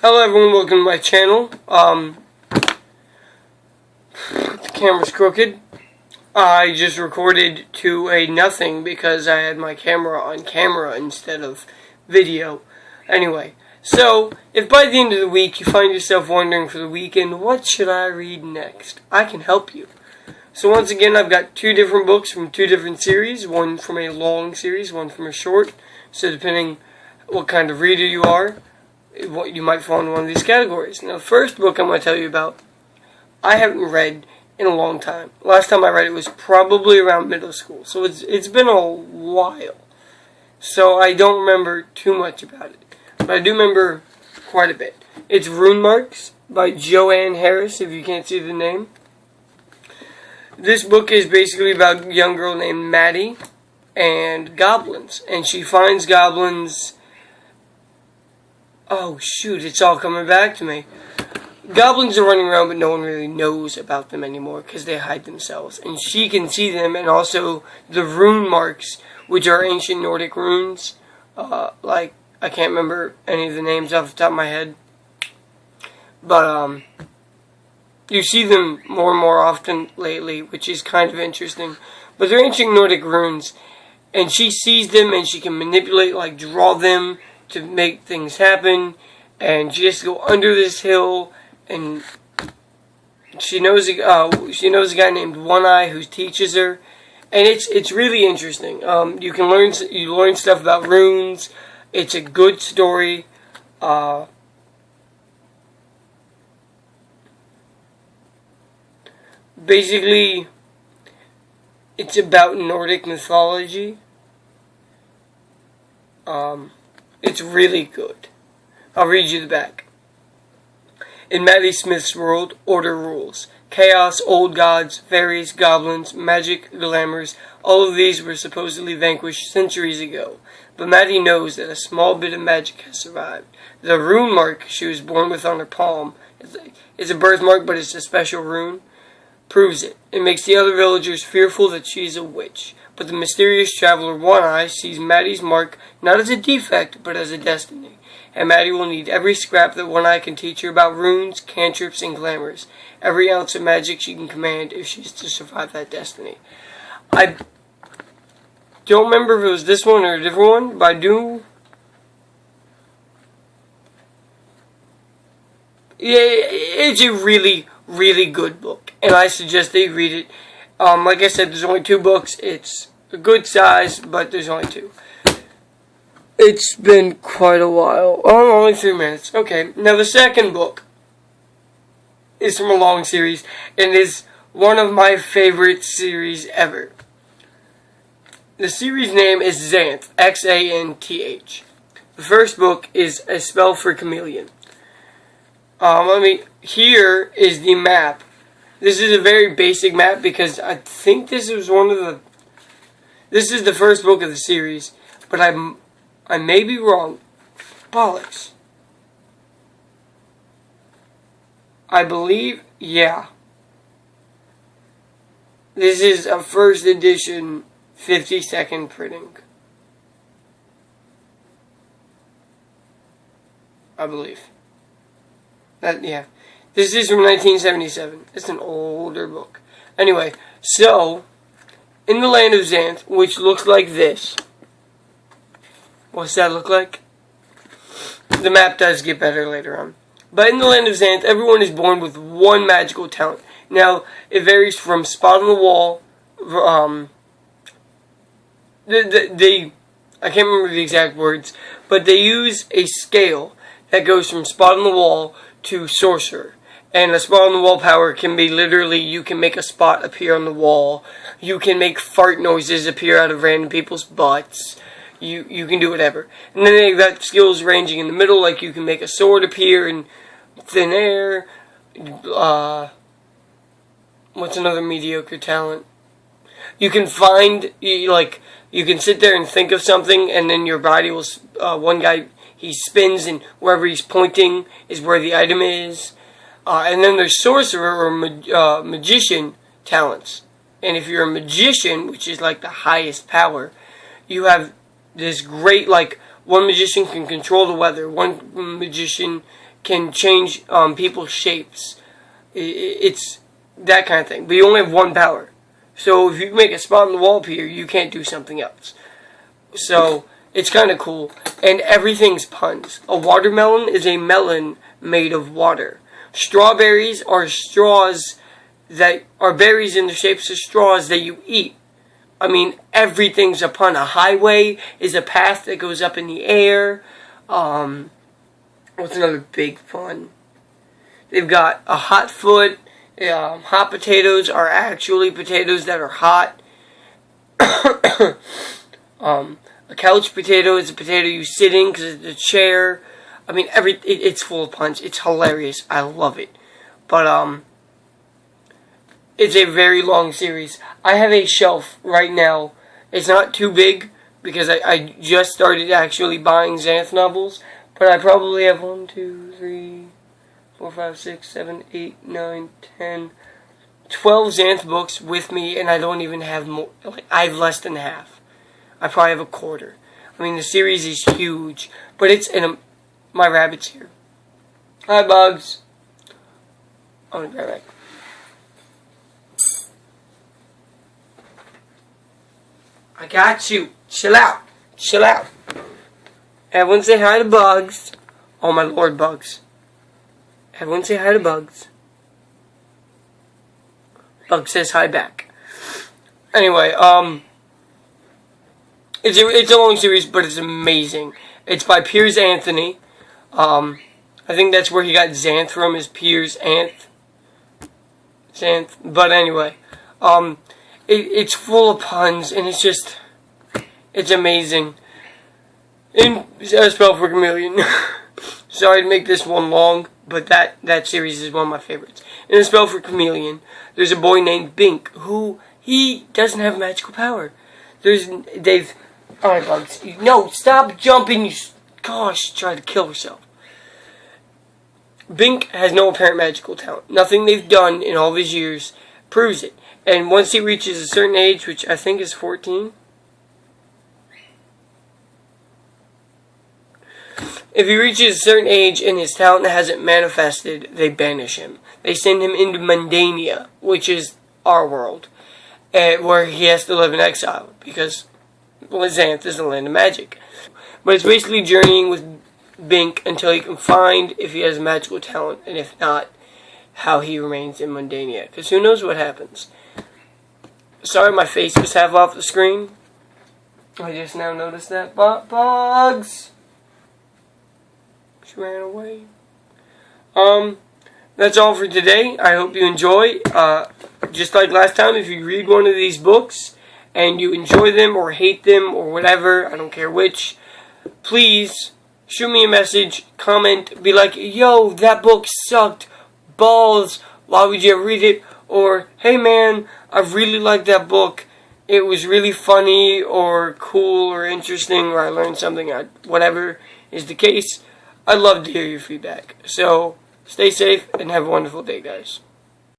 Hello everyone, welcome to my channel. The camera's crooked. I just recorded to a nothing because I had my camera on camera instead of video. Anyway, so if by the end of the week you find yourself wondering for the weekend, what should I read next? I can help you. So once again, I've got two different books from two different series, one from a long series, one from a short. So depending what kind of reader you are, what you might fall into one of these categories. Now, the first book I'm going to tell you about, I haven't read in a long time. Last time I read it was probably around middle school, so it's been a while. So I don't remember too much about it, but I do remember quite a bit. It's Rune Marks by Joanne Harris, if you can't see the name. This book is basically about a young girl named Maddie and goblins, and she finds goblins. Oh shoot, it's all coming back to me. Goblins are running around, but no one really knows about them anymore because they hide themselves. And she can see them, and also the rune marks, which are ancient Nordic runes. Like, I can't remember any of the names off the top of my head. But, you see them more and more often lately, which is kind of interesting. But they're ancient Nordic runes, and she sees them, and she can manipulate, like, draw them to make things happen. And she has to go under this hill, and she knows a guy named One Eye who teaches her, and it's really interesting. You learn stuff about runes. It's a good story. Basically, it's about Nordic mythology. It's really good. I'll read you the back. In Maddie Smith's world, order rules. Chaos, old gods, fairies, goblins, magic, glamours, all of these were supposedly vanquished centuries ago. But Maddie knows that a small bit of magic has survived. The rune mark she was born with on her palm is a birthmark, but it's a special rune. Proves it. It makes the other villagers fearful that she's a witch. But the mysterious traveler One Eye sees Maddie's mark not as a defect, but as a destiny. And Maddie will need every scrap that One Eye can teach her about runes, cantrips, and glamours. Every ounce of magic she can command if she's to survive that destiny. I don't remember if it was this one or a different one, but I do. Yeah, it's a really, really good book, and I suggest that you read it. Like I said, there's only two books. It's a good size, but there's only two. It's been quite a while. Oh, only 3 minutes. Okay, now the second book is from a long series, and is one of my favorite series ever. The series name is Xanth, Xanth. The first book is A Spell for Chameleon. Here is the map. This is a very basic map because I think this is this is the first book of the series, but I may be wrong. Bollocks. I believe, yeah. This is a first edition 50-second printing. I believe. Yeah. This is from 1977. It's an older book. Anyway, so, in the land of Xanth, which looks like this. What's that look like? The map does get better later on. But in the land of Xanth, everyone is born with one magical talent. Now, it varies from spot on the wall. I can't remember the exact words, but they use a scale that goes from spot on the wall to sorcerer. And a spot on the wall power can be literally, you can make a spot appear on the wall. You can make fart noises appear out of random people's butts. You can do whatever. And then they've got skills ranging in the middle, like you can make a sword appear in thin air. What's another mediocre talent? You can find, you can sit there and think of something, and then your body will, one guy, he spins, and wherever he's pointing is where the item is. And then there's sorcerer or magician talents. And if you're a magician, which is like the highest power, you have this great, one magician can control the weather. One magician can change people's shapes. It's that kind of thing. But you only have one power. So if you make a spot on the wall appear, you can't do something else. So it's kind of cool. And everything's puns. A watermelon is a melon made of water. Strawberries are straws that are berries in the shapes of straws that you eat. I mean, everything's a pun. A highway is a path that goes up in the air. What's another big pun? They've got a hot foot. Hot potatoes are actually potatoes that are hot. A couch potato is a potato you sit in because it's a chair. I mean, it's full of puns. It's hilarious. I love it. But, it's a very long series. I have a shelf right now. It's not too big because I just started actually buying Xanth novels. But I probably have 1, 2, 3, 4, 5, 6, 7, 8, 9, 10, 12 Xanth books with me, and I don't even have more. Like, I have less than half. I probably have a quarter. I mean, the series is huge, but it's in my rabbit's here. Hi, Bugs. I'm gonna be right back. I got you. Chill out. Chill out. Everyone say hi to Bugs. Oh my lord, Bugs. Everyone say hi to Bugs. Bugs says hi back. Anyway, it's a long series, but it's amazing. It's by Piers Anthony. I think that's where he got Xanth from, is Piers Xanth. But anyway, it's full of puns, and it's amazing. In Spell for Chameleon. Sorry to make this one long, but that series is one of my favorites. In A Spell for Chameleon, there's a boy named Bink who he doesn't have magical power. Alright, Bugs. No, stop jumping. Gosh, try to kill herself. Bink has no apparent magical talent. Nothing they've done in all of his years proves it. And once he reaches a certain age, which I think is 14, if he reaches a certain age and his talent hasn't manifested, they banish him. They send him into Mundania, which is our world, where he has to live in exile, because Xanth is the land of magic. But it's basically journeying with Bink until he can find if he has magical talent, and if not, how he remains in Mundania. Because who knows what happens. Sorry, my face was half off the screen. I just now noticed that. Bugs! She ran away. That's all for today. I hope you enjoy. Just like last time, if you read one of these books and you enjoy them or hate them or whatever, I don't care which, please shoot me a message, comment, be like, yo, that book sucked, balls, why would you ever read it? Or, hey man, I really liked that book, it was really funny or cool or interesting, or I learned something, whatever is the case. I'd love to hear your feedback. So, stay safe and have a wonderful day, guys.